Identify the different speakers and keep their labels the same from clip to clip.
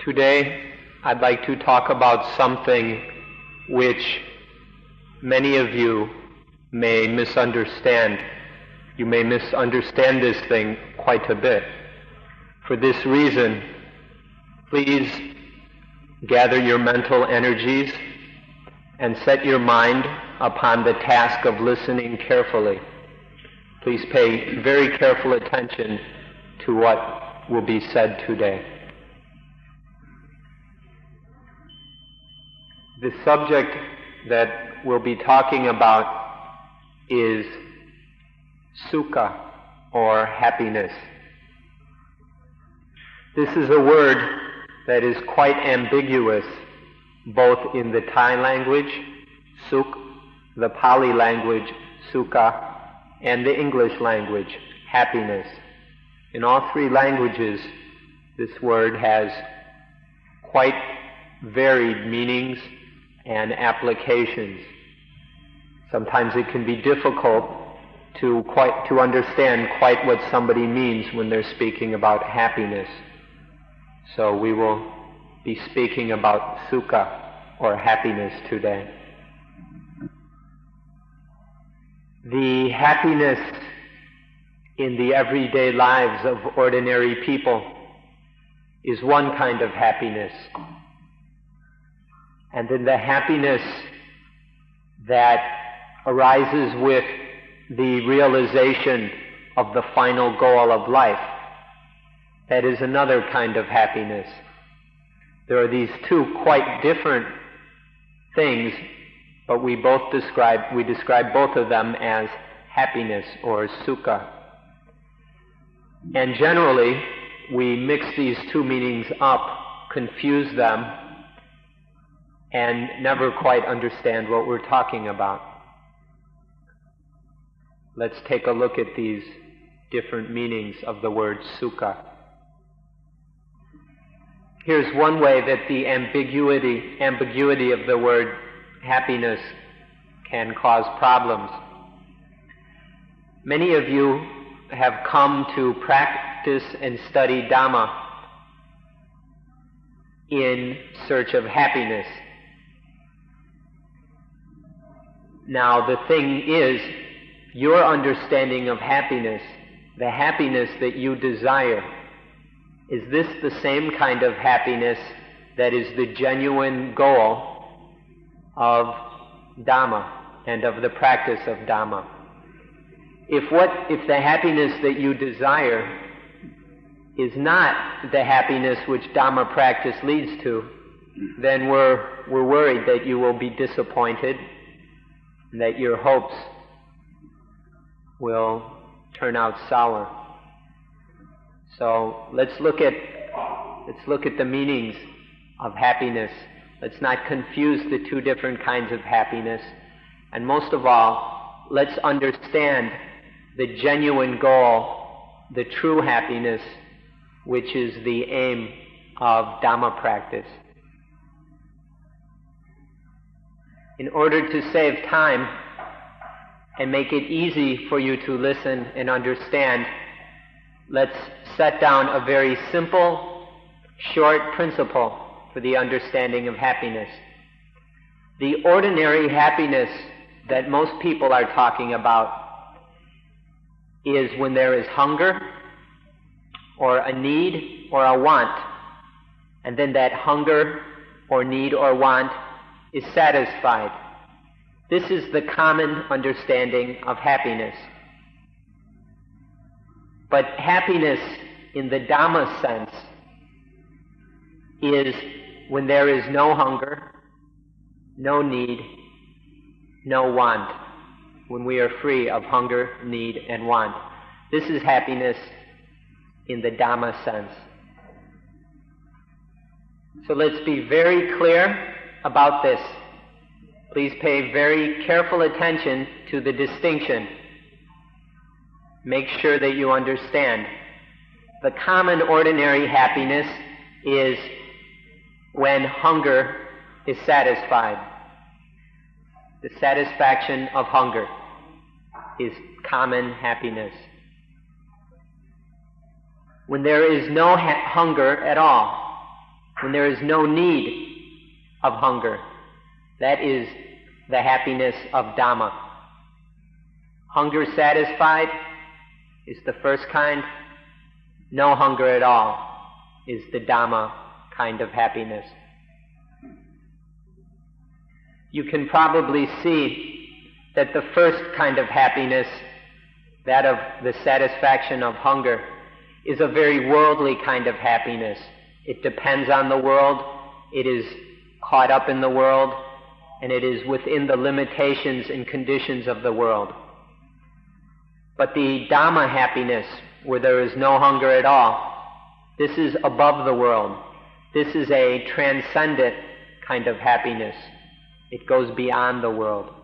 Speaker 1: Today, I'd like to talk about something which many of you may misunderstand. You may misunderstand this thing quite a bit. For this reason, please gather your mental energies and set your mind upon the task of listening carefully. Please pay very careful attention to what will be said today. The subject that we'll be talking about is sukha, or happiness. This is a word that is quite ambiguous, both in the Thai language, sukh, the Pali language, sukha, and the English language, happiness. In all three languages, this word has quite varied meanings and applications. Sometimes it can be difficult to understand quite what somebody means when they're speaking about happiness. So we will be speaking about sukha, or happiness, today. The happiness in the everyday lives of ordinary people is one kind of happiness. And then the happiness that arises with the realization of the final goal of life, that is another kind of happiness. There are these two quite different things, but we describe both of them as happiness or sukha. And generally, we mix these two meanings up, confuse them, and never quite understand what we're talking about. Let's take a look at these different meanings of the word sukha. Here's one way that the ambiguity of the word happiness can cause problems. Many of you have come to practice and study Dhamma in search of happiness. Now, the thing is, your understanding of happiness, the happiness that you desire, is this the same kind of happiness that is the genuine goal of Dhamma and of the practice of Dhamma? If the happiness that you desire is not the happiness which Dhamma practice leads to, then we're worried that you will be disappointed, and that your hopes will turn out sour. So let's look at the meanings of happiness. Let's not confuse the two different kinds of happiness. And most of all, let's understand the genuine goal, the true happiness, which is the aim of Dhamma practice. In order to save time and make it easy for you to listen and understand, let's set down a very simple, short principle for the understanding of happiness. The ordinary happiness that most people are talking about is when there is hunger, or a need, or a want, and then that hunger, or need, or want is satisfied. This is the common understanding of happiness. But happiness in the Dhamma sense is when there is no hunger, no need, no want, when we are free of hunger, need, and want. This is happiness in the Dhamma sense. So let's be very clear about this. Please pay very careful attention to the distinction. Make sure that you understand. The common ordinary happiness is when hunger is satisfied. The satisfaction of hunger is common happiness. When there is no hunger at all, when there is no need of hunger. That is the happiness of Dhamma. Hunger satisfied is the first kind. No hunger at all is the Dhamma kind of happiness. You can probably see that the first kind of happiness, that of the satisfaction of hunger, is a very worldly kind of happiness. It depends on the world, it is caught up in the world, and it is within the limitations and conditions of the world. But the Dhamma happiness, where there is no hunger at all, this is above the world. This is a transcendent kind of happiness. It goes beyond the world.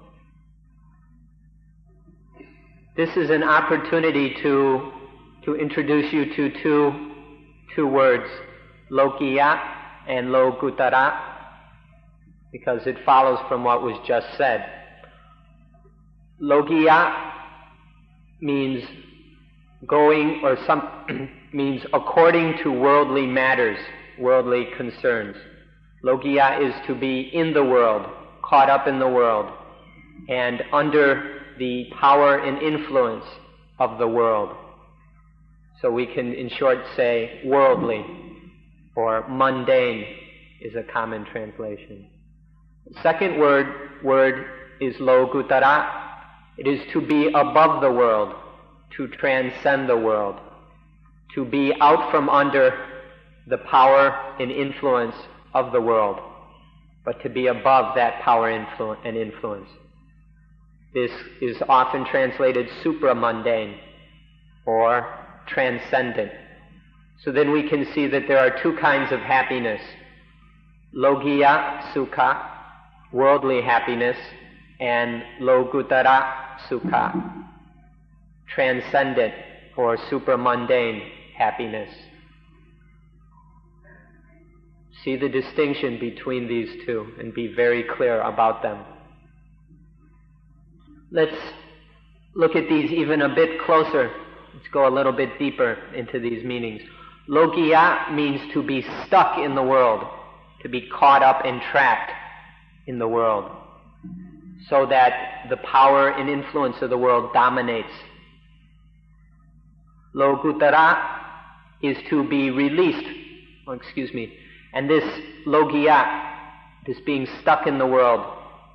Speaker 1: This is an opportunity to introduce you to two words, Lokiya and Lokuttara, because it follows from what was just said. Lokiya means going, or means according to worldly matters, worldly concerns. Lokiya is to be in the world, caught up in the world, and under the power and influence of the world. So we can, in short, say worldly, or mundane is a common translation. The second word is Lokuttara. It is to be above the world, to transcend the world, to be out from under the power and influence of the world, but to be above that power and influence. This is often translated supramundane or transcendent. So then we can see that there are two kinds of happiness. Lokiya sukha, worldly happiness, and Lokuttara sukha, transcendent or supramundane happiness. See the distinction between these two and be very clear about them. Let's look at these even a bit closer. Let's go a little bit deeper into these meanings. Lokiya means to be stuck in the world, to be caught up and trapped in the world, so that the power and influence of the world dominates. Lokuttara is to be released, and this Lokiya, this being stuck in the world,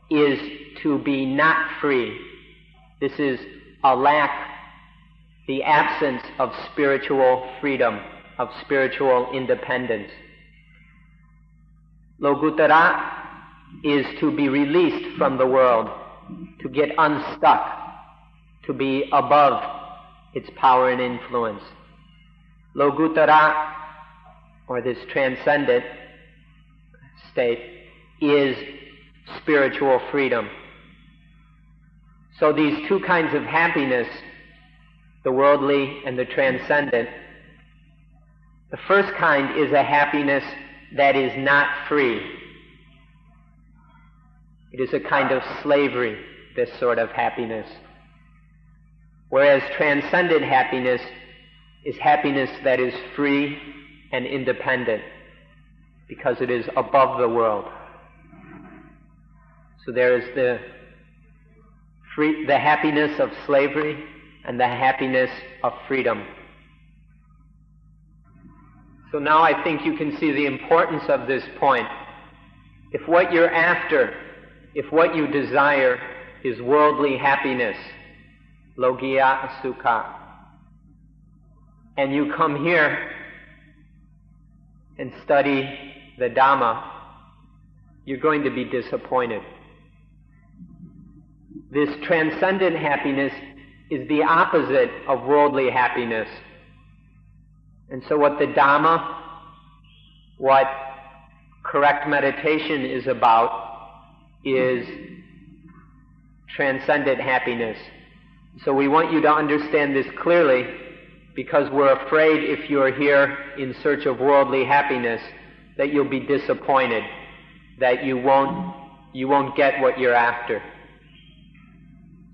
Speaker 1: is to be not free. This is a lack, the absence of spiritual freedom, of spiritual independence. Lokuttara is to be released from the world, to get unstuck, to be above its power and influence. Lokuttara, or this transcendent state, is spiritual freedom. So these two kinds of happiness, the worldly and the transcendent, the first kind is a happiness that is not free. It is a kind of slavery, this sort of happiness. Whereas transcendent happiness is happiness that is free and independent, because it is above the world. So there is the happiness of slavery and the happiness of freedom. So now I think you can see the importance of this point. If what you're after, if what you desire is worldly happiness, Lokiya sukha, and you come here and study the Dhamma, you're going to be disappointed. This transcendent happiness is the opposite of worldly happiness. And so what the Dhamma, what correct meditation is about, is transcendent happiness. So we want you to understand this clearly, because we're afraid if you're here in search of worldly happiness that you'll be disappointed, that you won't get what you're after.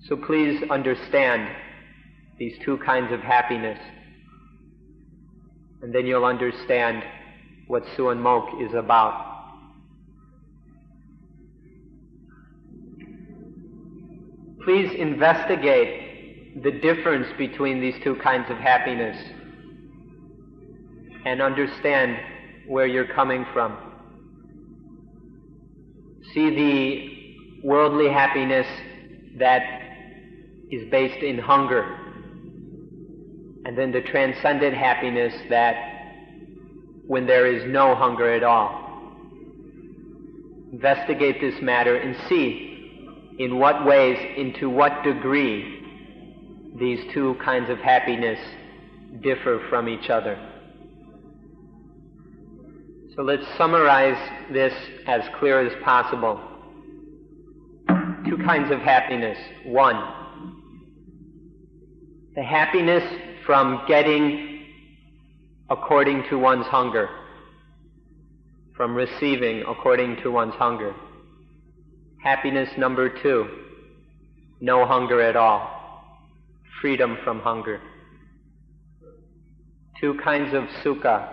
Speaker 1: So please understand these two kinds of happiness, and then you'll understand what Suan Mokkh is about. Please investigate the difference between these two kinds of happiness and understand where you're coming from. See the worldly happiness that is based in hunger, and then the transcendent happiness that when there is no hunger at all. Investigate this matter and see in what ways, into what degree these two kinds of happiness differ from each other. So let's summarize this as clear as possible. Two kinds of happiness. One, the happiness from getting according to one's hunger, from receiving according to one's hunger. Happiness number two, no hunger at all, freedom from hunger. Two kinds of sukha,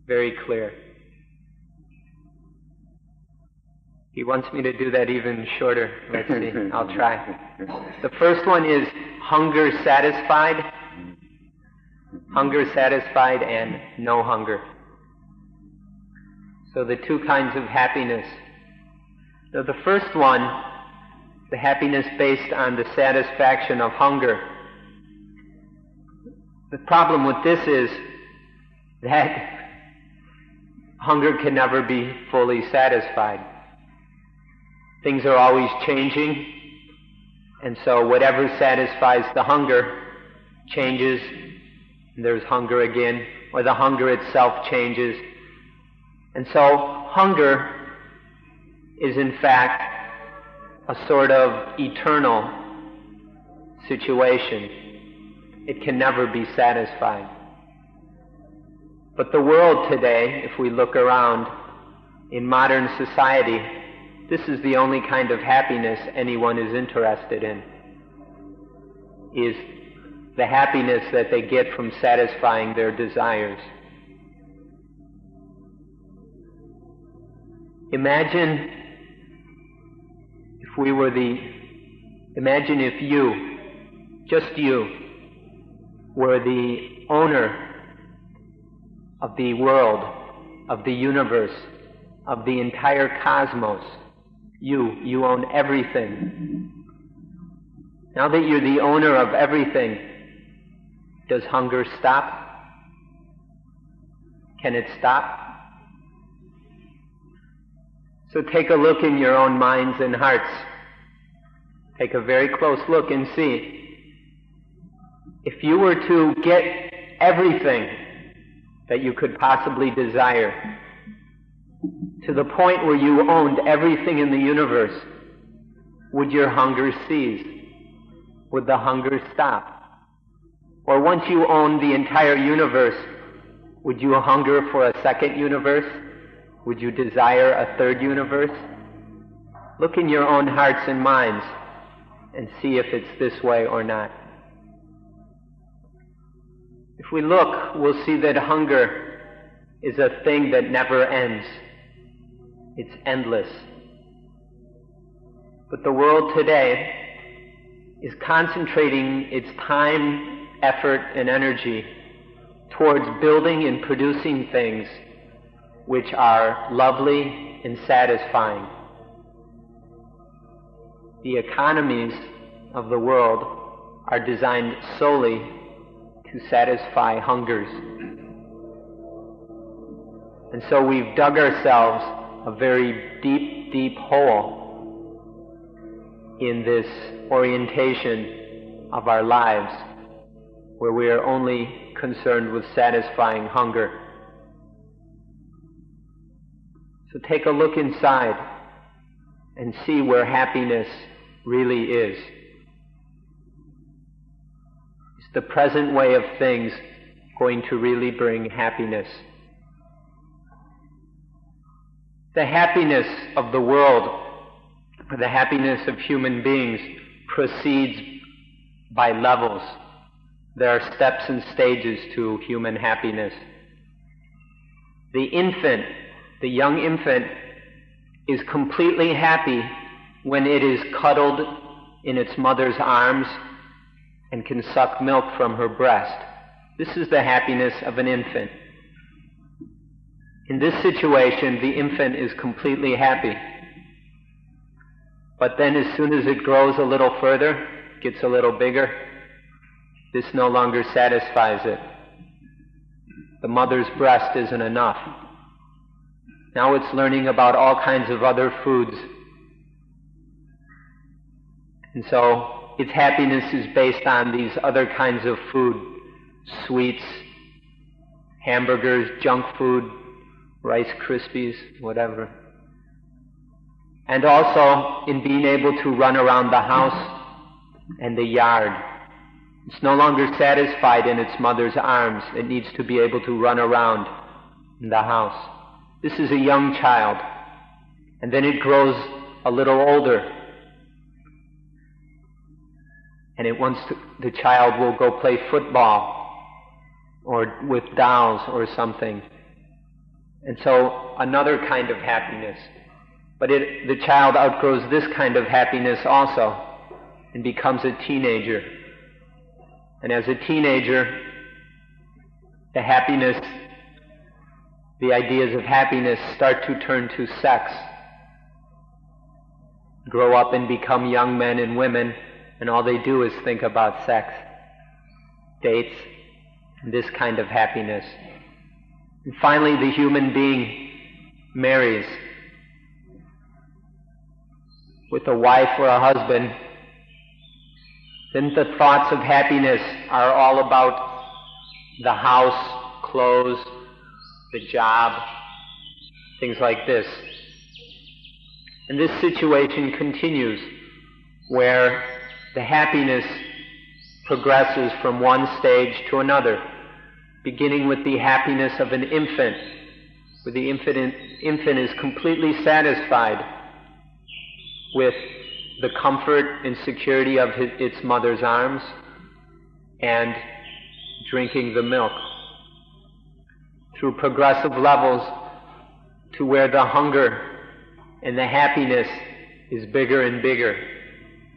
Speaker 1: very clear. He wants me to do that even shorter. Let's see, I'll try. The first one is hunger satisfied and no hunger. So the two kinds of happiness. Now the first one, the happiness based on the satisfaction of hunger. The problem with this is that hunger can never be fully satisfied. Things are always changing, and so whatever satisfies the hunger changes, and there's hunger again, or the hunger itself changes. And so hunger is in fact a sort of eternal situation. It can never be satisfied. But the world today, if we look around in modern society, this is the only kind of happiness anyone is interested in, is the happiness that they get from satisfying their desires. Imagine if you, just you, were the owner of the world, of the universe, of the entire cosmos. You own everything. Now that you're the owner of everything, does hunger stop? Can it stop? So take a look in your own minds and hearts. Take a very close look and see. If you were to get everything that you could possibly desire, to the point where you owned everything in the universe, would your hunger cease? Would the hunger stop? Or once you owned the entire universe, would you hunger for a second universe? Would you desire a third universe? Look in your own hearts and minds and see if it's this way or not. If we look, we'll see that hunger is a thing that never ends. It's endless. But the world today is concentrating its time, effort, and energy towards building and producing things which are lovely and satisfying. The economies of the world are designed solely to satisfy hungers. And so we've dug ourselves a very deep, deep hole in this orientation of our lives, where we are only concerned with satisfying hunger. So take a look inside and see where happiness really is. Is the present way of things going to really bring happiness? The happiness of the world, or the happiness of human beings, proceeds by levels. There are steps and stages to human happiness. The infant, the young infant, is completely happy when it is cuddled in its mother's arms and can suck milk from her breast. This is the happiness of an infant. In this situation, the infant is completely happy. But then as soon as it grows a little further, gets a little bigger, this no longer satisfies it. The mother's breast isn't enough. Now it's learning about all kinds of other foods. And so its happiness is based on these other kinds of food, sweets, hamburgers, junk food, Rice Krispies, whatever. And also in being able to run around the house and the yard. It's no longer satisfied in its mother's arms. It needs to be able to run around in the house. This is a young child. And then it grows a little older. And the child will go play football or with dolls or something. And so another kind of happiness. But the child outgrows this kind of happiness also and becomes a teenager. And as a teenager, the ideas of happiness start to turn to sex. Grow up and become young men and women, and all they do is think about sex, dates, and this kind of happiness. And finally, the human being marries with a wife or a husband. Then the thoughts of happiness are all about the house, clothes, the job, things like this. And this situation continues where the happiness progresses from one stage to another, beginning with the happiness of an infant, where the infant is completely satisfied with the comfort and security of its mother's arms and drinking the milk, through progressive levels to where the hunger and the happiness is bigger and bigger,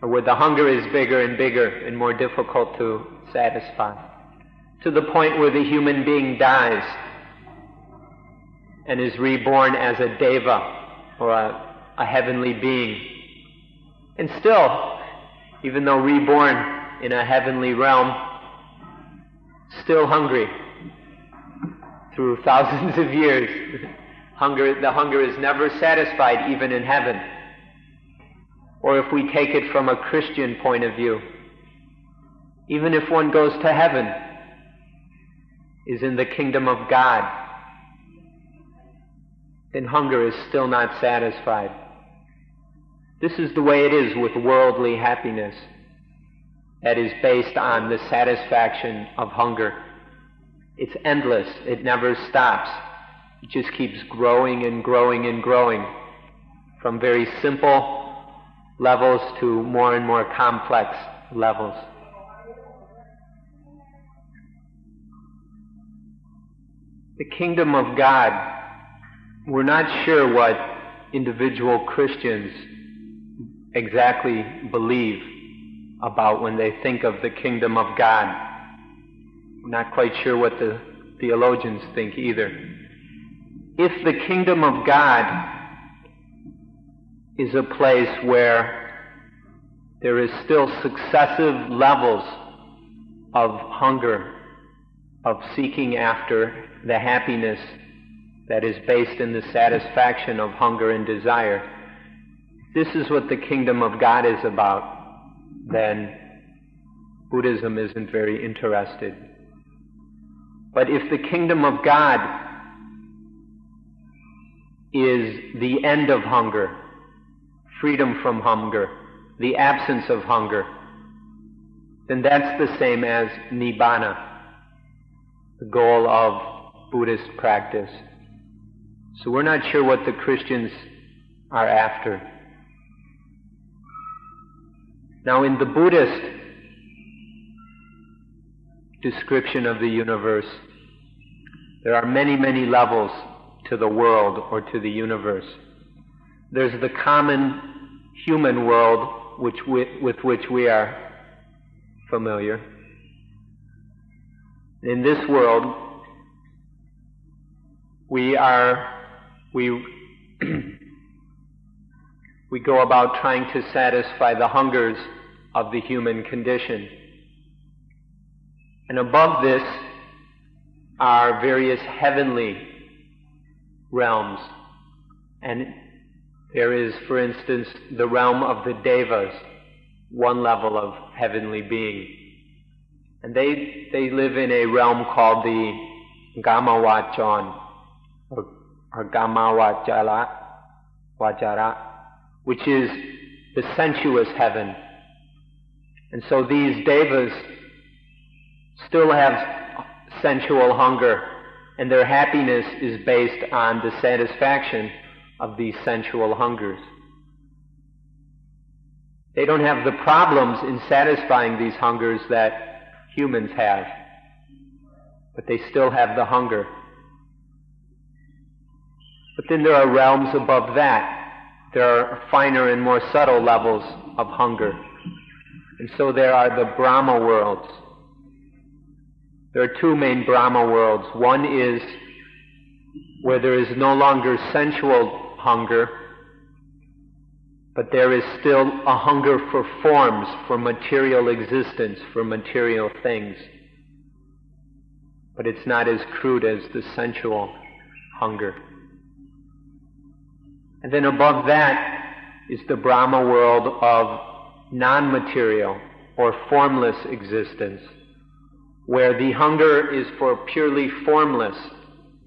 Speaker 1: or where the hunger is bigger and bigger and more difficult to satisfy, to the point where the human being dies and is reborn as a deva, or a heavenly being. And still, even though reborn in a heavenly realm, still hungry through thousands of years. The hunger is never satisfied even in heaven. Or if we take it from a Christian point of view, even if one goes to heaven, is in the kingdom of God, then hunger is still not satisfied. This is the way it is with worldly happiness that is based on the satisfaction of hunger. It's endless. It never stops. It just keeps growing and growing and growing from very simple levels to more and more complex levels. The kingdom of God, we're not sure what individual Christians exactly believe about when they think of the kingdom of God. I'm not quite sure what the theologians think either. If the kingdom of God is a place where there is still successive levels of hunger, of seeking after the happiness that is based in the satisfaction of hunger and desire, this is what the kingdom of God is about, then Buddhism isn't very interested. But if the kingdom of God is the end of hunger, freedom from hunger, the absence of hunger, then that's the same as Nibbana, the goal of Buddhist practice. So we're not sure what the Christians are after. Now, in the Buddhist description of the universe, there are many, many levels to the world or to the universe. There's the common human world with which we are familiar. In this world, we go about trying to satisfy the hungers of the human condition. And above this are various heavenly realms. And there is, for instance, the realm of the Devas, one level of heavenly being. And they live in a realm called the Gamavachan, or Gamavajara, which is the sensuous heaven. And so these Devas still have sensual hunger, and their happiness is based on the satisfaction of these sensual hungers. They don't have the problems in satisfying these hungers that humans have, but they still have the hunger. But then there are realms above that. There are finer and more subtle levels of hunger. And so there are the Brahma worlds. There are two main Brahma worlds. One is where there is no longer sensual hunger, but there is still a hunger for forms, for material existence, for material things. But it's not as crude as the sensual hunger. And then above that is the Brahma world of non-material or formless existence, where the hunger is for purely formless,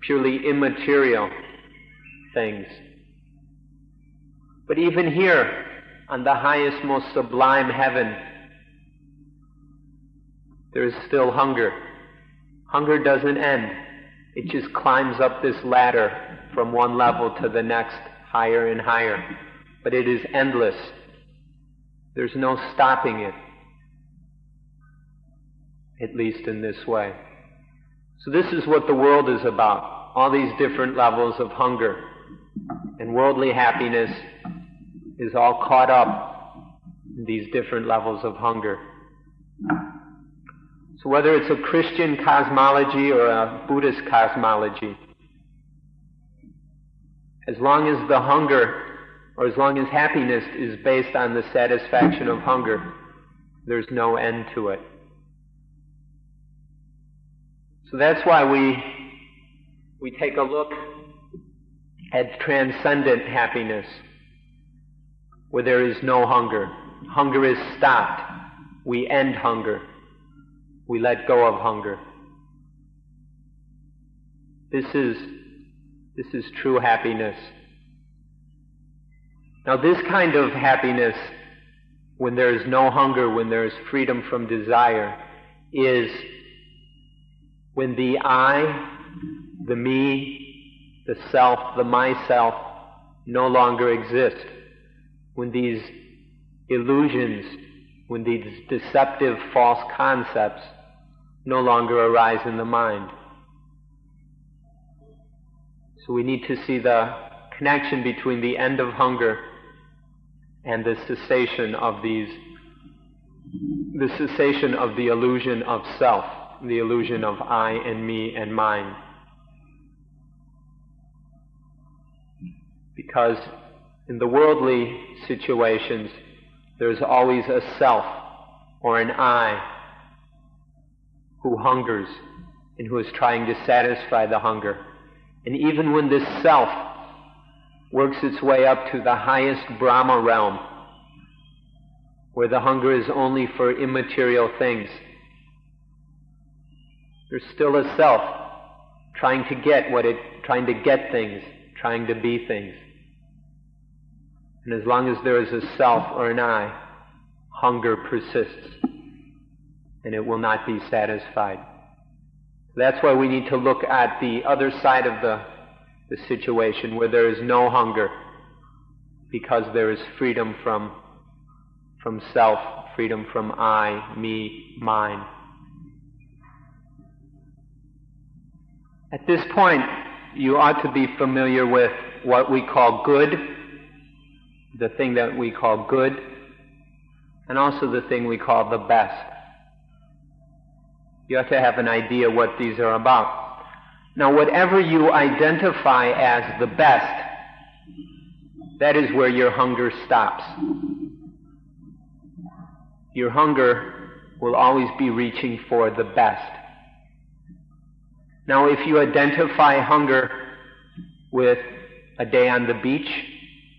Speaker 1: purely immaterial things. But even here, on the highest, most sublime heaven, there is still hunger. Hunger doesn't end. It just climbs up this ladder from one level to the next, higher and higher. But it is endless. There's no stopping it, at least in this way. So this is what the world is about, all these different levels of hunger. And worldly happiness is all caught up in these different levels of hunger. So whether it's a Christian cosmology or a Buddhist cosmology, as long as the hunger, or as long as happiness is based on the satisfaction of hunger, there's no end to it. So that's why we take a look at transcendent happiness, where there is no hunger. Hunger is stopped. We end hunger. We let go of hunger. This is true happiness. Now this kind of happiness, when there is no hunger, when there is freedom from desire, is when the I, the me, the self, the myself, no longer exist. When these illusions, when these deceptive false concepts no longer arise in the mind. So we need to see the connection between the end of hunger and the cessation of the illusion of self, the illusion of I and me and mine. Because in the worldly situations, there's always a self or an I who hungers and who is trying to satisfy the hunger. And even when this self works its way up to the highest Brahma realm, where the hunger is only for immaterial things, there's still a self trying to get things, trying to be things. And as long as there is a self or an I, hunger persists, and it will not be satisfied. That's why we need to look at the other side of the situation, where there is no hunger, because there is freedom from self, freedom from I, me, mine. At this point, you ought to be familiar with what we call good, the thing that we call good, and also the thing we call the best. You ought to have an idea what these are about. Now, whatever you identify as the best, that is where your hunger stops. Your hunger will always be reaching for the best. Now, if you identify hunger with a day on the beach,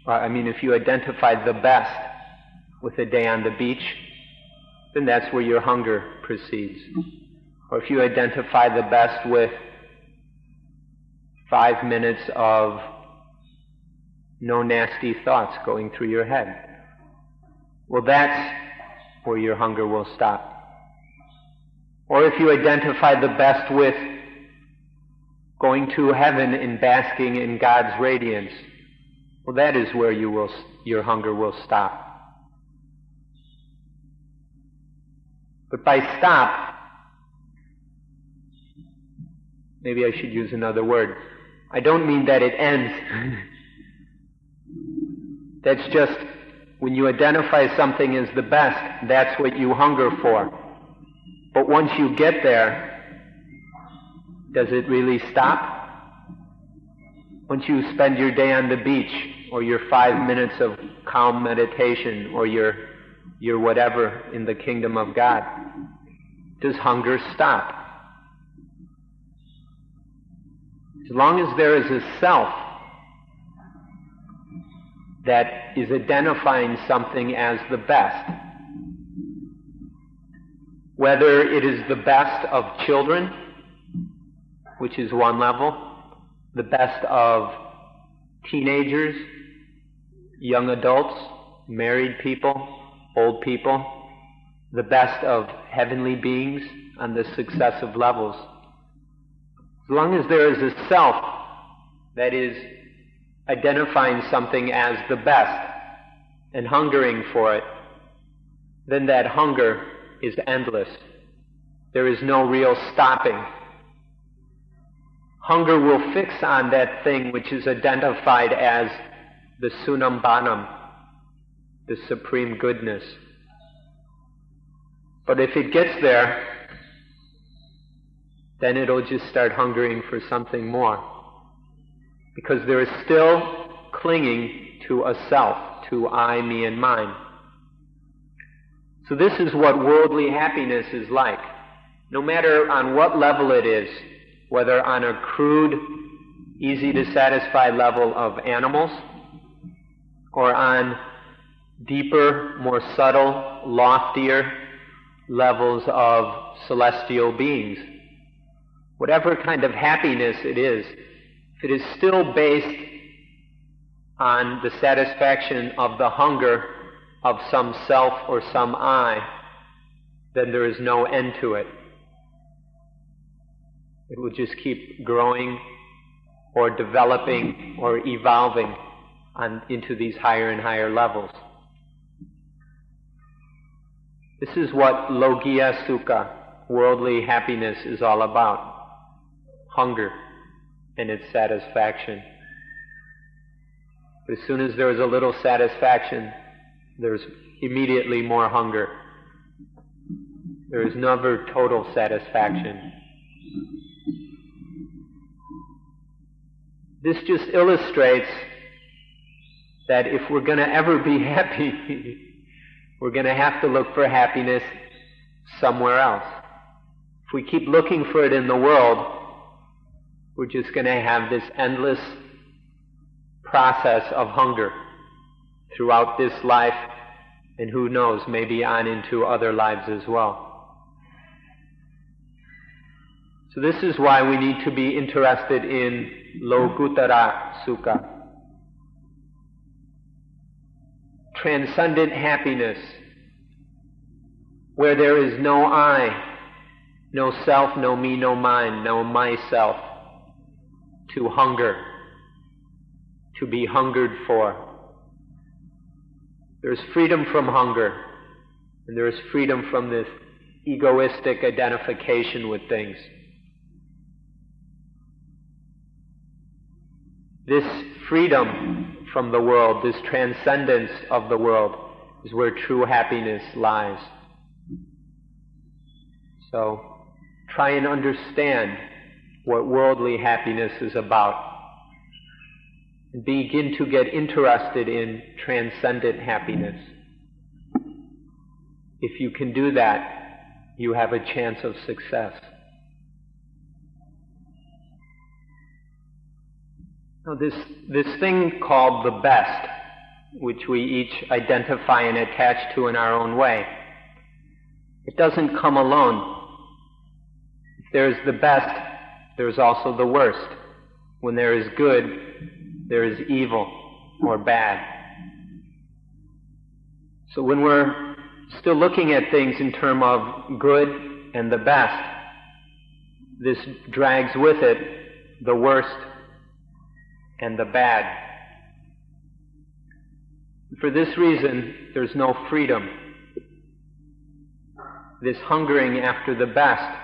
Speaker 1: if you identify the best with a day on the beach, then that's where your hunger proceeds. Or if you identify the best with 5 minutes of no nasty thoughts going through your head, well, that's where your hunger will stop. Or if you identify the best with going to heaven and basking in God's radiance, well, that is where your hunger will stop. But by stop, maybe I should use another word. I don't mean that it ends. That's just, when you identify something as the best, that's what you hunger for. But once you get there, does it really stop? Once you spend your day on the beach, or your 5 minutes of calm meditation, or your whatever in the kingdom of God, does hunger stop? As long as there is a self that is identifying something as the best, whether it is the best of children, which is one level, the best of teenagers, young adults, married people, old people, the best of heavenly beings on the successive levels. As long as there is a self that is identifying something as the best and hungering for it, then that hunger is endless. There is no real stopping. Hunger will fix on that thing which is identified as the Sunam Banam, the supreme goodness. But if it gets there, then it'll just start hungering for something more. Because there is still clinging to a self, to I, me, and mine. So this is what worldly happiness is like. No matter on what level it is, whether on a crude, easy to satisfy level of animals, or on deeper, more subtle, loftier levels of celestial beings. Whatever kind of happiness it is, if it is still based on the satisfaction of the hunger of some self or some I, then there is no end to it. It will just keep growing or developing or evolving into these higher and higher levels. This is what Lokiya Sukha, worldly happiness, is all about. Hunger and its satisfaction. But as soon as there is a little satisfaction, there's immediately more hunger. There is never total satisfaction. This just illustrates that if we're going to ever be happy, we're going to have to look for happiness somewhere else. If we keep looking for it in the world, we're just going to have this endless process of hunger throughout this life, and who knows, maybe on into other lives as well. So this is why we need to be interested in Lokuttara Sukha. Transcendent happiness, where there is no I, no self, no me, no mine, no myself, to hunger, to be hungered for. There's freedom from hunger, and there is freedom from this egoistic identification with things. This freedom from the world, this transcendence of the world, is where true happiness lies. So, try and understand what worldly happiness is about. And begin to get interested in transcendent happiness. If you can do that, you have a chance of success. Now this thing called the best, which we each identify and attach to in our own way, it doesn't come alone. If there's the best, there's also the worst. When there is good, there is evil or bad. So when we're still looking at things in terms of good and the best, this drags with it the worst and the bad. For this reason, there's no freedom. This hungering after the best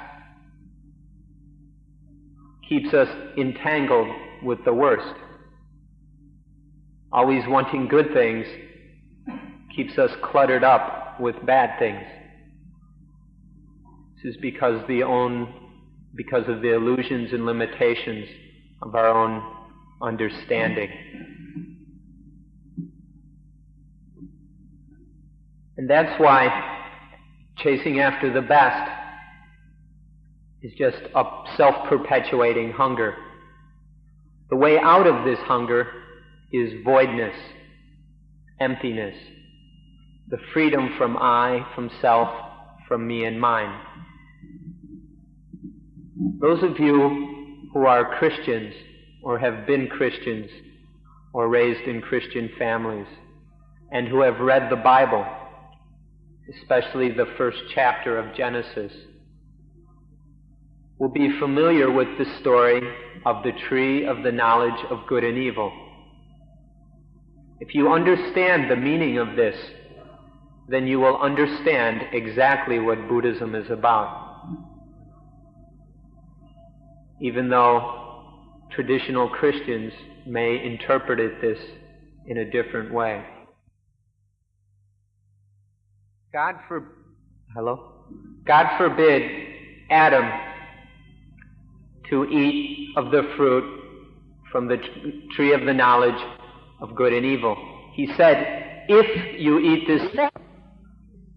Speaker 1: keeps us entangled with the worst. Always wanting good things keeps us cluttered up with bad things. This is because of the illusions and limitations of our own understanding. And that's why chasing after the best is just a self-perpetuating hunger. The way out of this hunger is voidness, emptiness, the freedom from I, from self, from me and mine. Those of you who are Christians or have been Christians or raised in Christian families and who have read the Bible, especially the first chapter of Genesis, will be familiar with the story of the tree of the knowledge of good and evil. If you understand the meaning of this, then you will understand exactly what Buddhism is about. Even though traditional Christians may interpret this in a different way. God forbid Adam to eat of the fruit from the tree of the knowledge of good and evil. He said, if you eat this...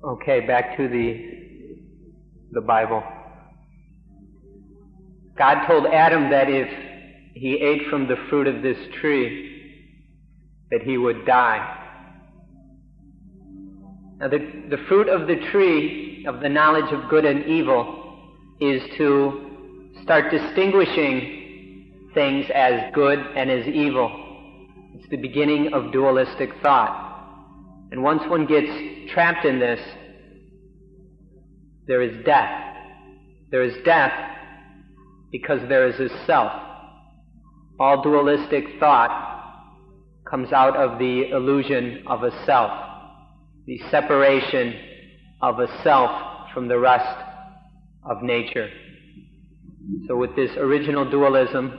Speaker 1: Okay, back to the Bible. God told Adam that if he ate from the fruit of this tree, that he would die. Now the fruit of the tree of the knowledge of good and evil is to start distinguishing things as good and as evil. It's the beginning of dualistic thought. And once one gets trapped in this, there is death. There is death because there is a self. All dualistic thought comes out of the illusion of a self, the separation of a self from the rest of nature. So with this original dualism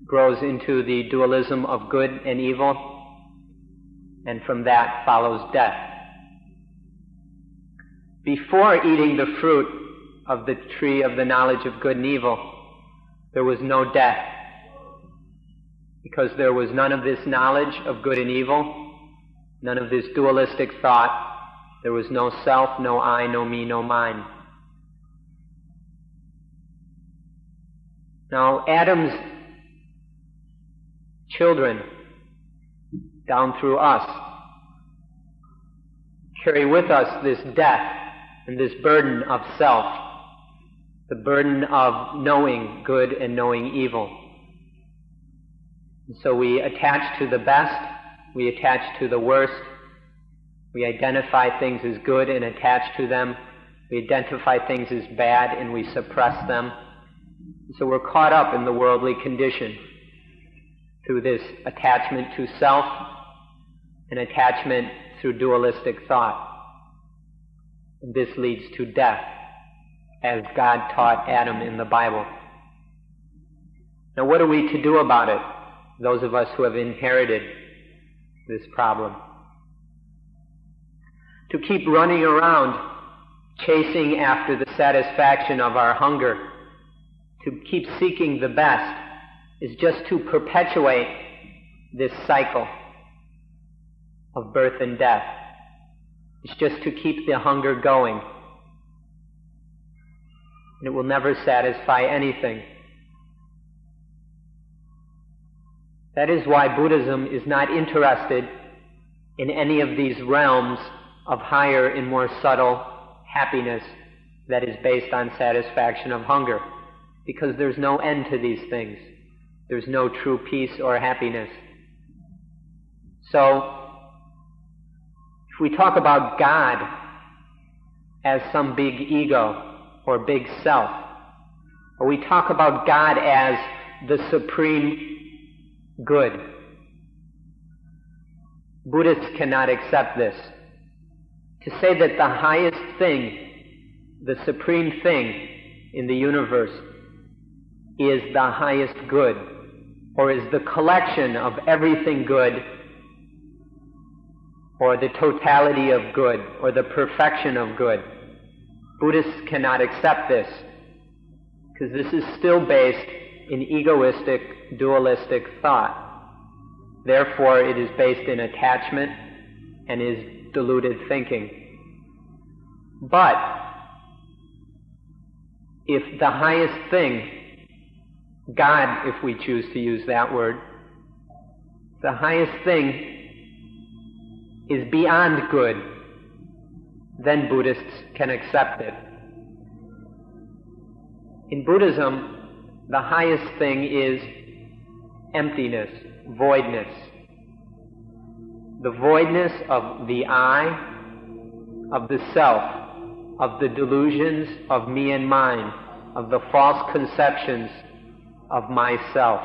Speaker 1: grows into the dualism of good and evil, and from that follows death. Before eating the fruit of the tree of the knowledge of good and evil, there was no death, because there was none of this knowledge of good and evil, none of this dualistic thought. There was no self, no I, no me, no mine. Now, Adam's children, down through us, carry with us this death and this burden of self, the burden of knowing good and knowing evil. And so we attach to the best, we attach to the worst, we identify things as good and attach to them, we identify things as bad and we suppress them. And so we're caught up in the worldly condition through this attachment to self and attachment through dualistic thought. And this leads to death, as God taught Adam in the Bible. Now what are we to do about it? those of us who have inherited this problem. To keep running around, chasing after the satisfaction of our hunger, to keep seeking the best, is just to perpetuate this cycle of birth and death. It's just to keep the hunger going. And it will never satisfy anything. That is why Buddhism is not interested in any of these realms of higher and more subtle happiness that is based on satisfaction of hunger. Because there's no end to these things. There's no true peace or happiness. So, if we talk about God as some big ego or big self, or we talk about God as the supreme good, Buddhists cannot accept this. To say that the highest thing, the supreme thing in the universe is the highest good, or is the collection of everything good, or the totality of good, or the perfection of good. Buddhists cannot accept this, because this is still based in egoistic, dualistic thought. Therefore, it is based in attachment and is deluded thinking. But if the highest thing, God, if we choose to use that word, the highest thing is beyond good, then Buddhists can accept it. In Buddhism, the highest thing is emptiness, voidness. The voidness of the I, of the self, of the delusions of me and mine, of the false conceptions of myself.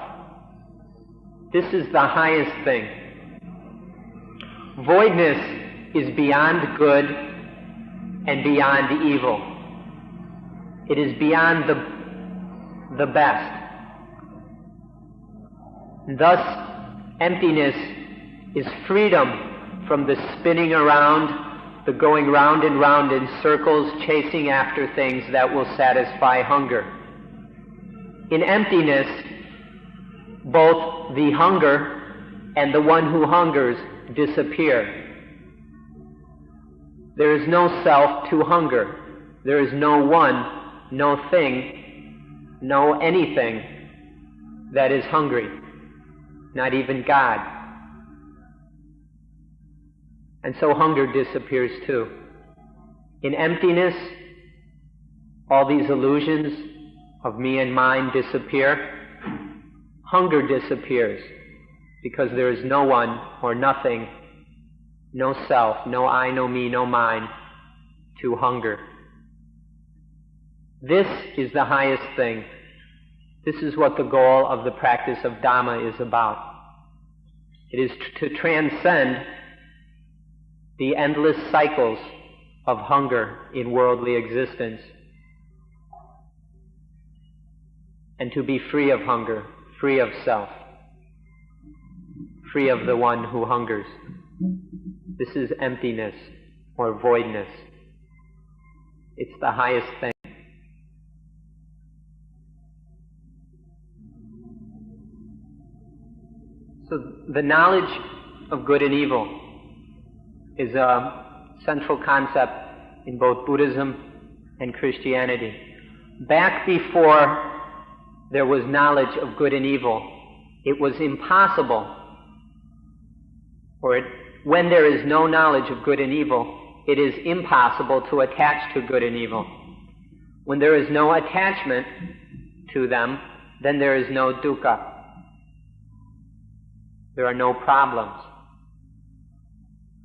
Speaker 1: This is the highest thing. Voidness is beyond good and beyond evil. It is beyond the best. Thus, emptiness is freedom from the spinning around, the going round and round in circles, chasing after things that will satisfy hunger. In emptiness, both the hunger and the one who hungers disappear. There is no self to hunger. There is no one, no thing, no anything that is hungry. Not even God. And so hunger disappears too. In emptiness, all these illusions of me and mine disappear. Hunger disappears because there is no one or nothing, no self, no I, no me, no mine to hunger. This is the highest thing. This is what the goal of the practice of Dhamma is about. It is to transcend the endless cycles of hunger in worldly existence and to be free of hunger, free of self, free of the one who hungers. This is emptiness or voidness. It's the highest thing. So the knowledge of good and evil is a central concept in both Buddhism and Christianity. Back before there was knowledge of good and evil, it was impossible, when there is no knowledge of good and evil, it is impossible to attach to good and evil. When there is no attachment to them, then there is no dukkha. There are no problems.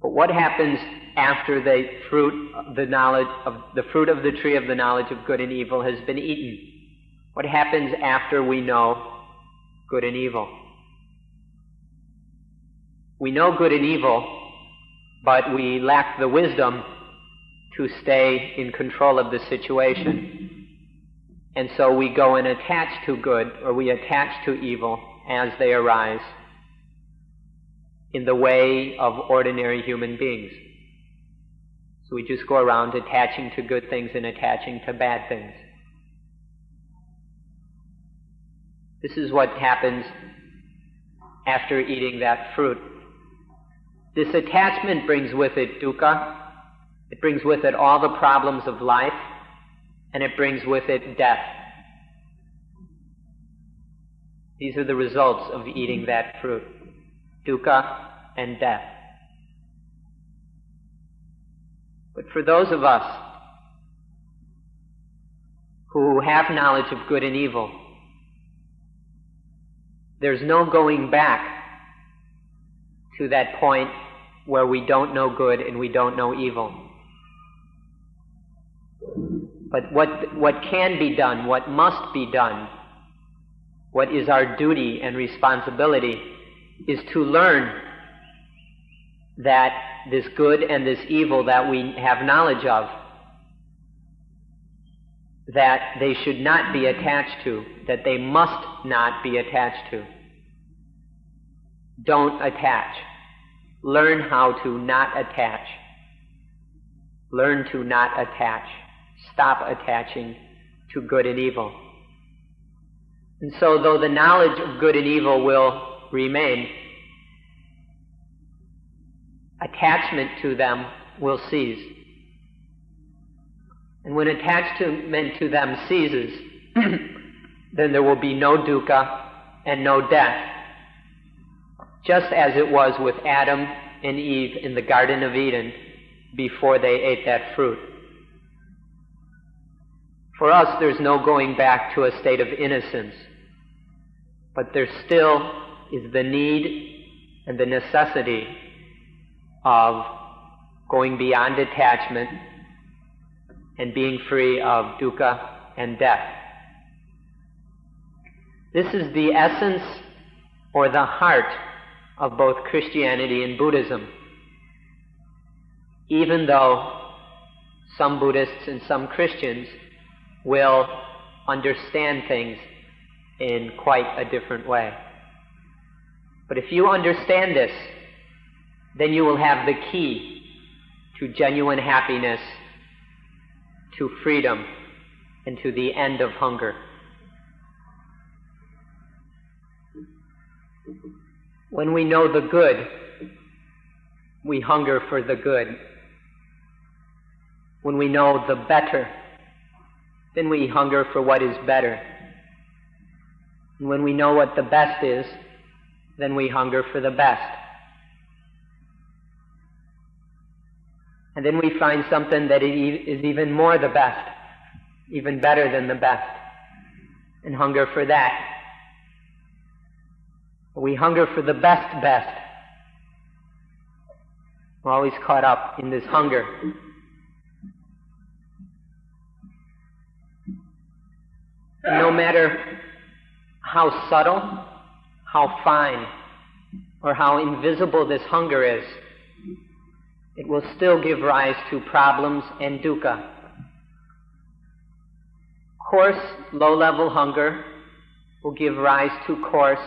Speaker 1: But what happens after the fruit of the tree of the knowledge of good and evil has been eaten? What happens after we know good and evil? We know good and evil, but we lack the wisdom to stay in control of the situation. And so we go and attach to good, or we attach to evil as they arise in the way of ordinary human beings. So we just go around attaching to good things and attaching to bad things. This is what happens after eating that fruit. This attachment brings with it dukkha, it brings with it all the problems of life, and it brings with it death. These are the results of eating that fruit: dukkha and death. But for those of us who have knowledge of good and evil, there's no going back to that point where we don't know good and we don't know evil. But what can be done, what must be done, what is our duty and responsibility, is to learn that this good and this evil that we have knowledge of, that they should not be attached to, that they must not be attached to. Don't attach. Learn how to not attach. Learn to not attach. Stop attaching to good and evil. And so, though the knowledge of good and evil will remain, attachment to them will cease. And when attachment to them ceases, then there will be no dukkha and no death, just as it was with Adam and Eve in the Garden of Eden before they ate that fruit. For us, there's no going back to a state of innocence, but there still is the need and the necessity of going beyond attachment and being free of dukkha and death. This is the essence or the heart of both Christianity and Buddhism, even though some Buddhists and some Christians will understand things in quite a different way. But if you understand this, then you will have the key to genuine happiness, to freedom, and to the end of hunger. When we know the good, we hunger for the good. When we know the better, then we hunger for what is better. And when we know what the best is, then we hunger for the best. And then we find something that is even more the best, even better than the best, and hunger for that. We hunger for the best. We're always caught up in this hunger. And no matter how subtle, how fine, or how invisible this hunger is, it will still give rise to problems and dukkha. Coarse, low-level hunger will give rise to coarse,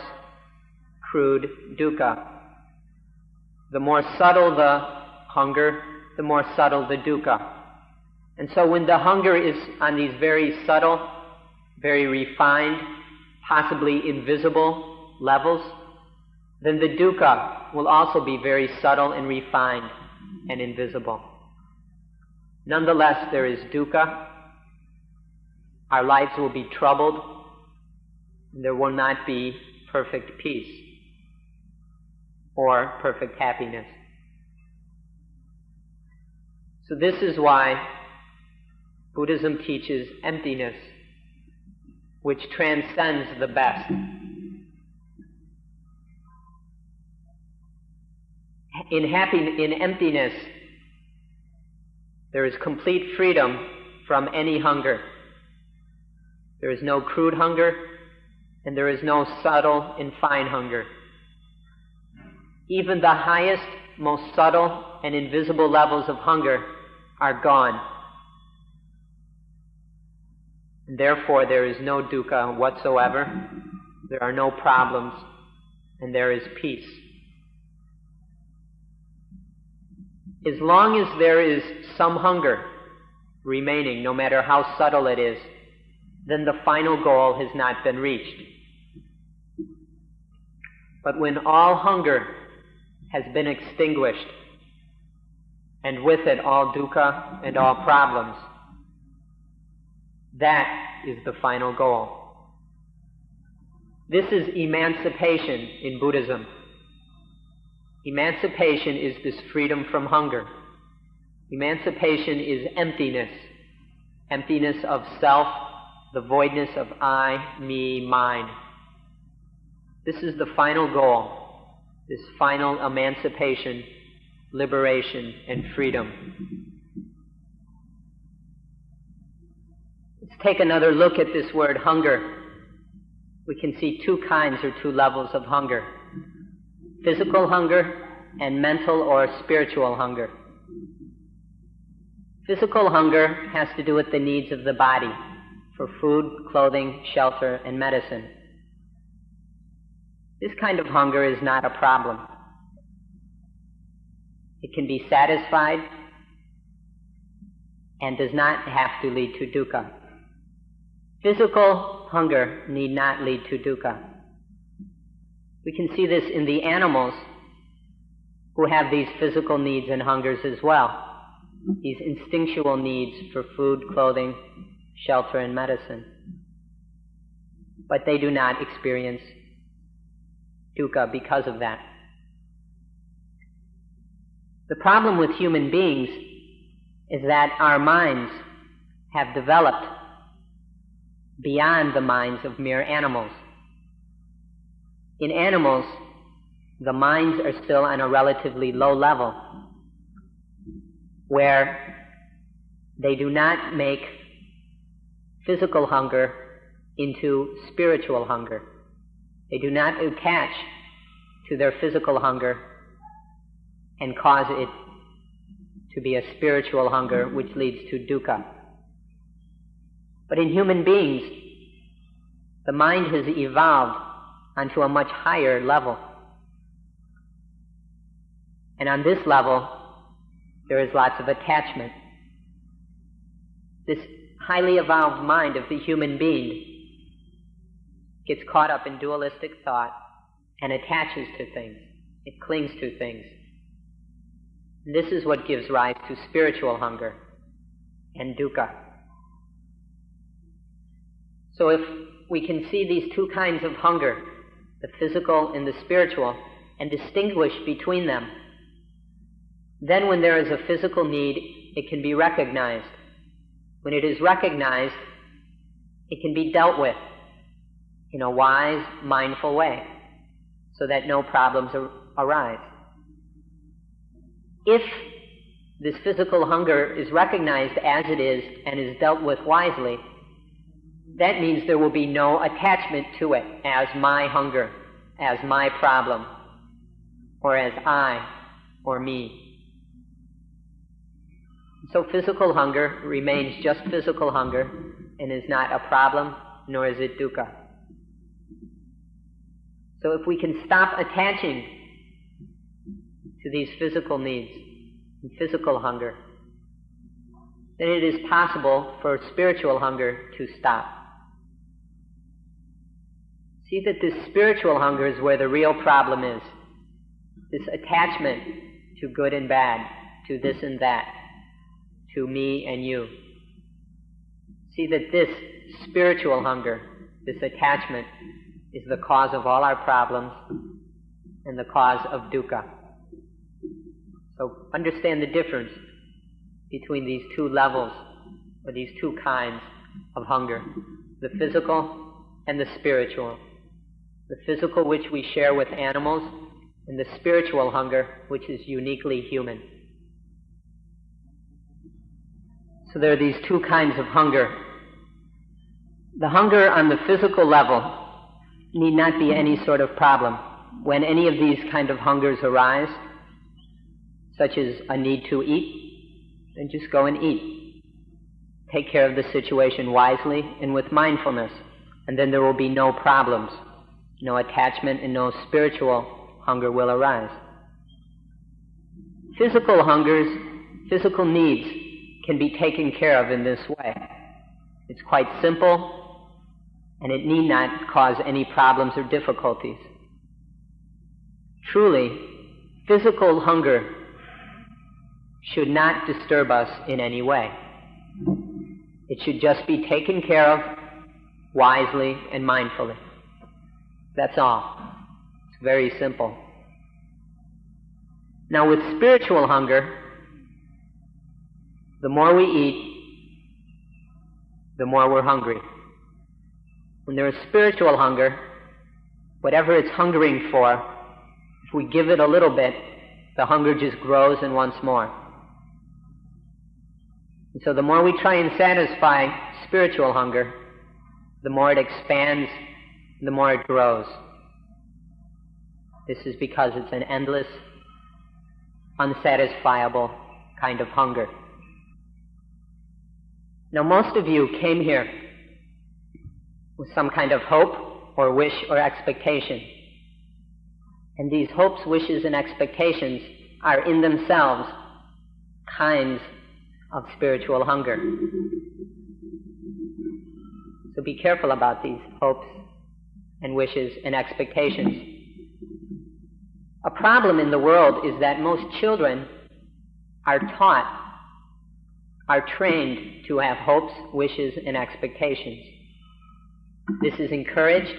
Speaker 1: crude dukkha. The more subtle the hunger, the more subtle the dukkha. And so when the hunger is on these very subtle, very refined, possibly invisible levels, then the dukkha will also be very subtle and refined and invisible. Nonetheless, there is dukkha. Our lives will be troubled. There will not be perfect peace or perfect happiness. So this is why Buddhism teaches emptiness, which transcends the best. In emptiness, there is complete freedom from any hunger. There is no crude hunger, and there is no subtle and fine hunger. Even the highest, most subtle and invisible levels of hunger are gone. And therefore there is no dukkha whatsoever, there are no problems, and there is peace. As long as there is some hunger remaining, no matter how subtle it is, then the final goal has not been reached. But when all hunger has been extinguished, and with it all dukkha and all problems, that is the final goal. This is emancipation in Buddhism. Emancipation is this freedom from hunger. Emancipation is emptiness. Emptiness of self, the voidness of I, me, mine. This is the final goal, this final emancipation, liberation, and freedom. Let's take another look at this word hunger. We can see two kinds or two levels of hunger: physical hunger and mental or spiritual hunger. Physical hunger has to do with the needs of the body for food, clothing, shelter, and medicine. This kind of hunger is not a problem. It can be satisfied and does not have to lead to dukkha. Physical hunger need not lead to dukkha. We can see this in the animals who have these physical needs and hungers as well, these instinctual needs for food, clothing, shelter, and medicine. But they do not experience dukkha because of that. The problem with human beings is that our minds have developed beyond the minds of mere animals. In animals, the minds are still on a relatively low level, where they do not make physical hunger into spiritual hunger. They do not attach to their physical hunger and cause it to be a spiritual hunger which leads to dukkha. But in human beings, the mind has evolved onto a much higher level. And on this level, there is lots of attachment. This highly evolved mind of the human being gets caught up in dualistic thought and attaches to things. It clings to things. And this is what gives rise to spiritual hunger and dukkha. So if we can see these two kinds of hunger, the physical and the spiritual, and distinguish between them, then when there is a physical need, it can be recognized. When it is recognized, it can be dealt with in a wise, mindful way, so that no problems arise. If this physical hunger is recognized as it is and is dealt with wisely, that means there will be no attachment to it as my hunger, as my problem, or as I, or me. So physical hunger remains just physical hunger and is not a problem, nor is it dukkha. So if we can stop attaching to these physical needs and physical hunger, then it is possible for spiritual hunger to stop. See that this spiritual hunger is where the real problem is. This attachment to good and bad, to this and that, to me and you. See that this spiritual hunger, this attachment, is the cause of all our problems and the cause of dukkha. So understand the difference between these two levels, or these two kinds of hunger, the physical and the spiritual. The physical which we share with animals, and the spiritual hunger which is uniquely human. So there are these two kinds of hunger. The hunger on the physical level need not be any sort of problem. When any of these kind of hungers arise, such as a need to eat, then just go and eat.
Speaker 2: take care of the situation wisely and with mindfulness, and then there will be no problems. No attachment and no spiritual hunger will arise. Physical hungers, physical needs can be taken care of in this way. It's quite simple, and it need not cause any problems or difficulties. Truly, physical hunger should not disturb us in any way. It should just be taken care of wisely and mindfully. That's all. It's very simple. Now with spiritual hunger, the more we eat, the more we're hungry. When there is spiritual hunger, whatever it's hungering for, if we give it a little bit, the hunger just grows and wants more. And so the more we try and satisfy spiritual hunger, the more it expands, the more it grows. This is because it's an endless, unsatisfiable kind of hunger. Now, most of you came here with some kind of hope or wish or expectation. And these hopes, wishes, and expectations are in themselves kinds of spiritual hunger. So be careful about these hopes and wishes and expectations. A problem in the world is that most children are taught, are trained to have hopes, wishes, and expectations. This is encouraged,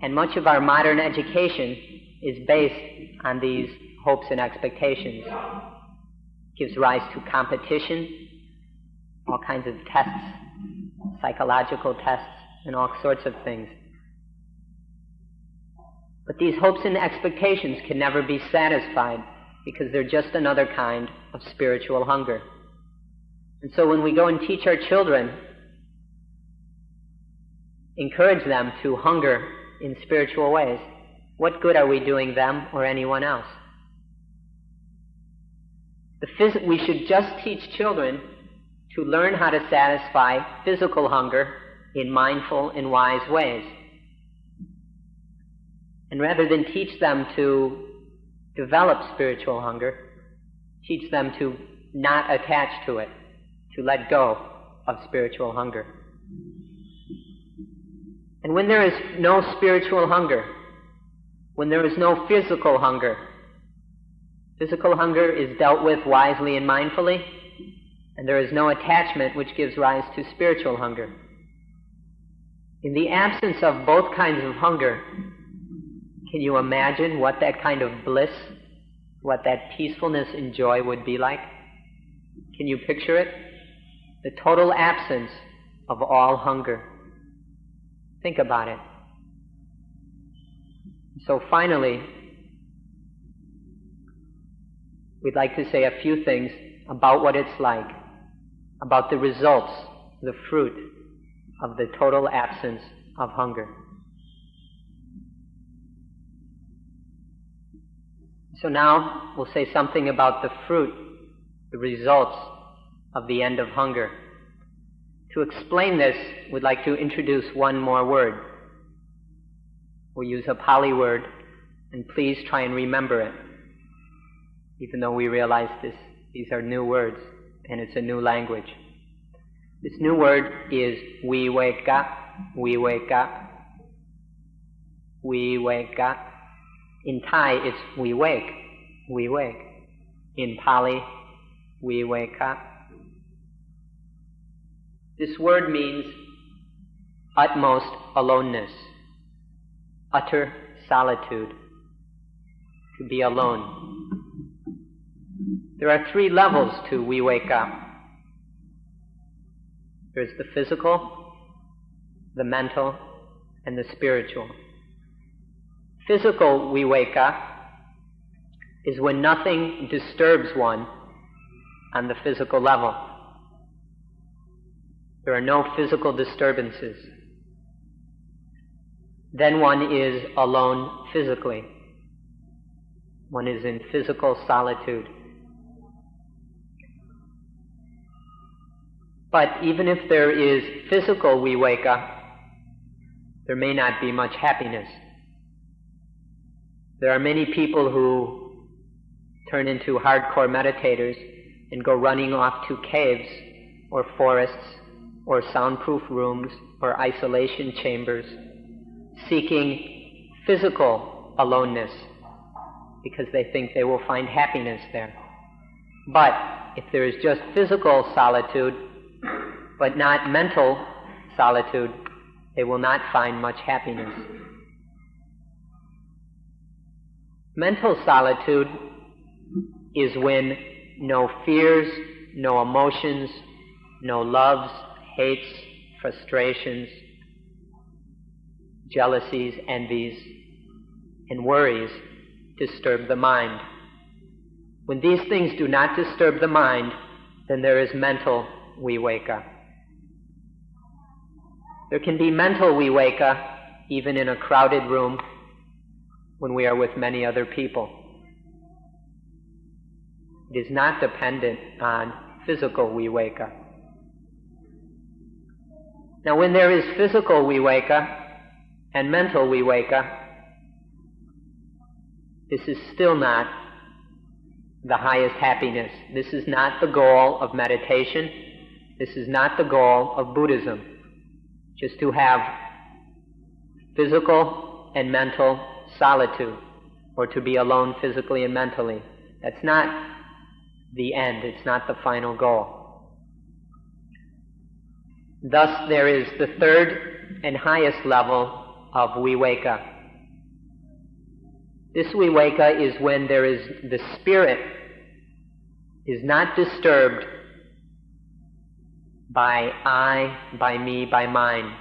Speaker 2: and much of our modern education is based on these hopes and expectations. It gives rise to competition, all kinds of tests, psychological tests, and all sorts of things. But these hopes and expectations can never be satisfied because they're just another kind of spiritual hunger. And so when we go and teach our children, encourage them to hunger in spiritual ways, what good are we doing them or anyone else? We should just teach children to learn how to satisfy physical hunger in mindful and wise ways. And rather than teach them to develop spiritual hunger, teach them to not attach to it, to let go of spiritual hunger. And when there is no spiritual hunger, when there is no physical hunger is dealt with wisely and mindfully, and there is no attachment which gives rise to spiritual hunger. In the absence of both kinds of hunger, can you imagine what that kind of bliss, what that peacefulness and joy would be like? Can you picture it? The total absence of all hunger. Think about it. So finally, we'd like to say a few things about what it's like, about the results, the fruit of the total absence of hunger. So now we'll say something about the fruit, the results of the end of hunger. To explain this, we'd like to introduce one more word. We'll use a Pali word, and please try and remember it, even though we realize these are new words, and it's a new language. This new word is viveka, viveka, viveka. In Thai, it's vivek, vivek. In Pali, viveka. This word means utmost aloneness, utter solitude, to be alone. There are 3 levels to viveka. There's the physical, the mental, and the spiritual. Physical viveka is when nothing disturbs one on the physical level. There are no physical disturbances. Then one is alone physically. One is in physical solitude. But even if there is physical viveka, there may not be much happiness. There are many people who turn into hardcore meditators and go running off to caves or forests or soundproof rooms or isolation chambers, seeking physical aloneness because they think they will find happiness there. But if there is just physical solitude, but not mental solitude, they will not find much happiness. Mental solitude is when no fears, no emotions, no loves, hates, frustrations, jealousies, envies, and worries disturb the mind. When these things do not disturb the mind, then there is mental viveka. There can be mental viveka even in a crowded room when we are with many other people. It is not dependent on physical viveka. Now, when there is physical viveka and mental viveka, this is still not the highest happiness. This is not the goal of meditation. This is not the goal of Buddhism. Just to have physical and mental solitude, or to be alone physically and mentally. That's not the end. It's not the final goal. Thus, there is the third and highest level of viveka. This viveka is when there is the spirit is not disturbed by I, by me, by mine.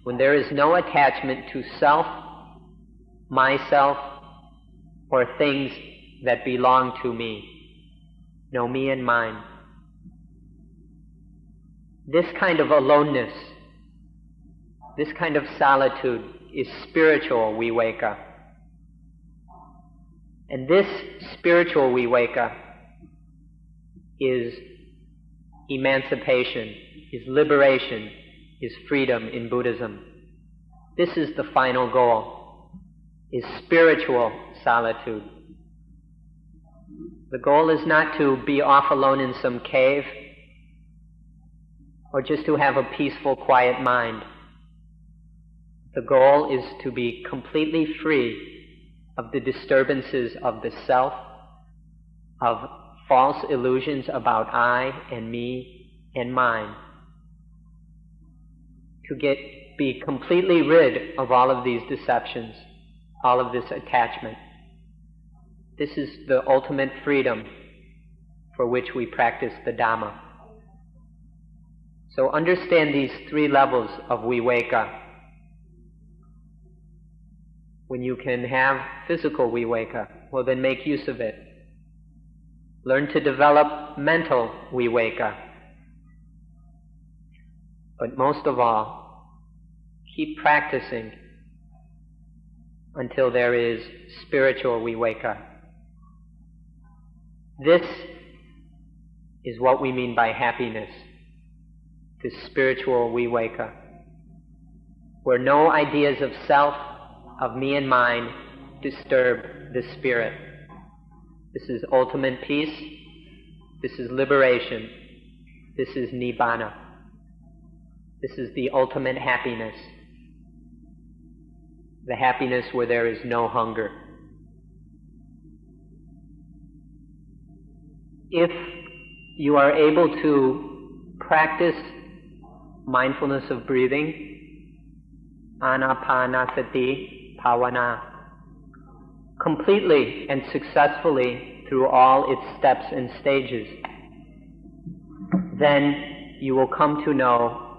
Speaker 2: When there is no attachment to self, myself, or things that belong to me. No me and mine. This kind of aloneness, this kind of solitude is spiritual viveka. And this spiritual viveka is emancipation, is liberation, is freedom in Buddhism. This is the final goal, is spiritual solitude. The goal is not to be off alone in some cave or just to have a peaceful, quiet mind. The goal is to be completely free of the disturbances of the self, of false illusions about I and me and mine. To be completely rid of all of these deceptions, all of this attachment. This is the ultimate freedom for which we practice the Dhamma. So understand these three levels of viveka. When you can have physical viveka, well then make use of it. Learn to develop mental viveka. But most of all, keep practicing until there is spiritual viveka. This is what we mean by happiness, this spiritual viveka, where no ideas of self, of me and mine, disturb the spirit. This is ultimate peace, this is liberation, this is nibbana. This is the ultimate happiness, the happiness where there is no hunger. If you are able to practice mindfulness of breathing, anapanasati bhavana, completely and successfully through all its steps and stages, then you will come to know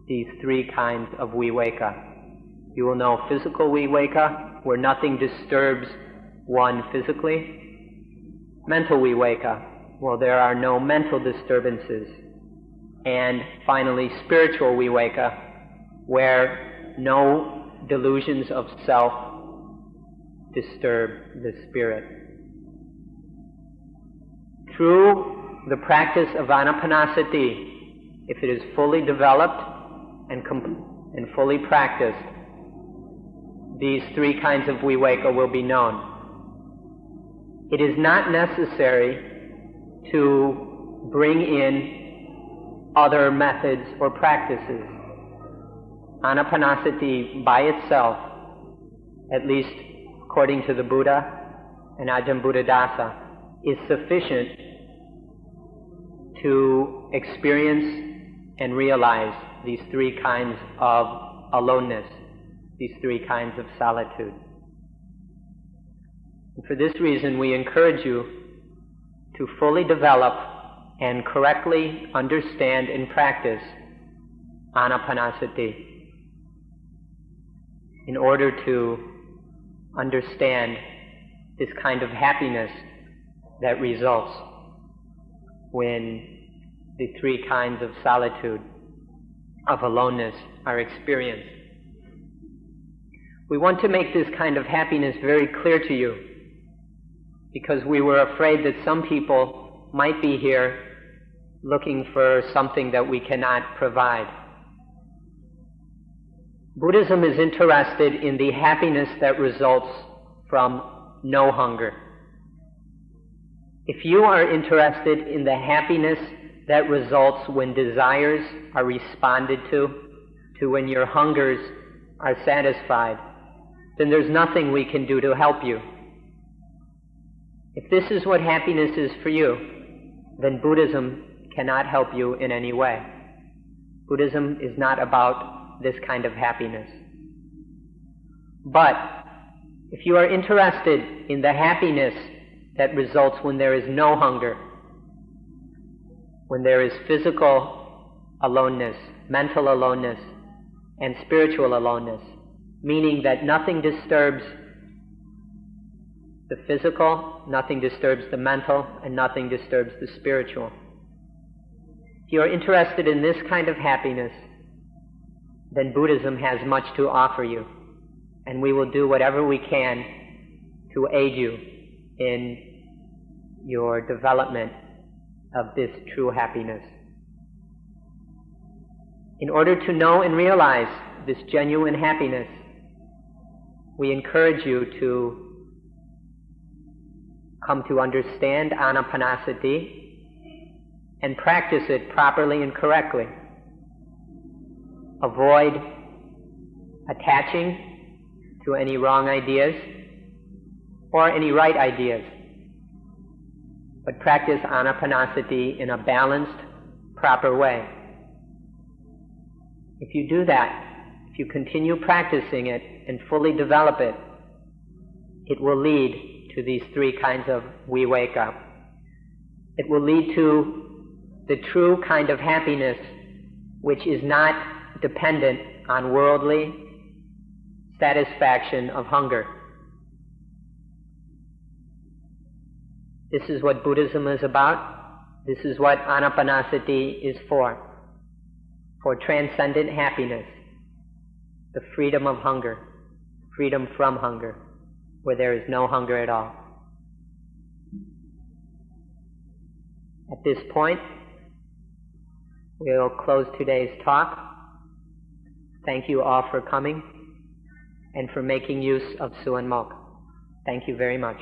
Speaker 2: these three kinds of viveka. You will know physical viveka, where nothing disturbs one physically. Mental viveka, well, there are no mental disturbances. And finally, spiritual viveka, where no delusions of self disturb the spirit. Through the practice of anapanasati, if it is fully developed and fully practiced, these three kinds of viveka will be known. It is not necessary to bring in other methods or practices. Anapanasati by itself, at least according to the Buddha and Ajahn Buddhadasa, is sufficient to experience and realize these three kinds of aloneness, these three kinds of solitude. And for this reason, we encourage you to fully develop and correctly understand and practice Anapanasati in order to understand this kind of happiness that results when the three kinds of solitude, of aloneness, are experienced. We want to make this kind of happiness very clear to you because we were afraid that some people might be here looking for something that we cannot provide. Buddhism is interested in the happiness that results from no hunger. If you are interested in the happiness that results when desires are responded to when your hungers are satisfied, then there's nothing we can do to help you. If this is what happiness is for you, then Buddhism cannot help you in any way. Buddhism is not about this kind of happiness. But if you are interested in the happiness that results when there is no hunger, when there is physical aloneness, mental aloneness, and spiritual aloneness, meaning that nothing disturbs the physical, nothing disturbs the mental, and nothing disturbs the spiritual. If you are interested in this kind of happiness, then Buddhism has much to offer you, and we will do whatever we can to aid you in your development of this true happiness. In order to know and realize this genuine happiness, we encourage you to come to understand Anapanasati and practice it properly and correctly. Avoid attaching to any wrong ideas or any right ideas, but practice Anapanasati in a balanced, proper way. If you do that, if you continue practicing it and fully develop it, it will lead to these three kinds of viveka. It will lead to the true kind of happiness which is not dependent on worldly satisfaction of hunger. This is what Buddhism is about. This is what Anapanasati is for transcendent happiness, the freedom of hunger, freedom from hunger, where there is no hunger at all. At this point, we'll close today's talk. Thank you all for coming and for making use of Suan Mok. Thank you very much.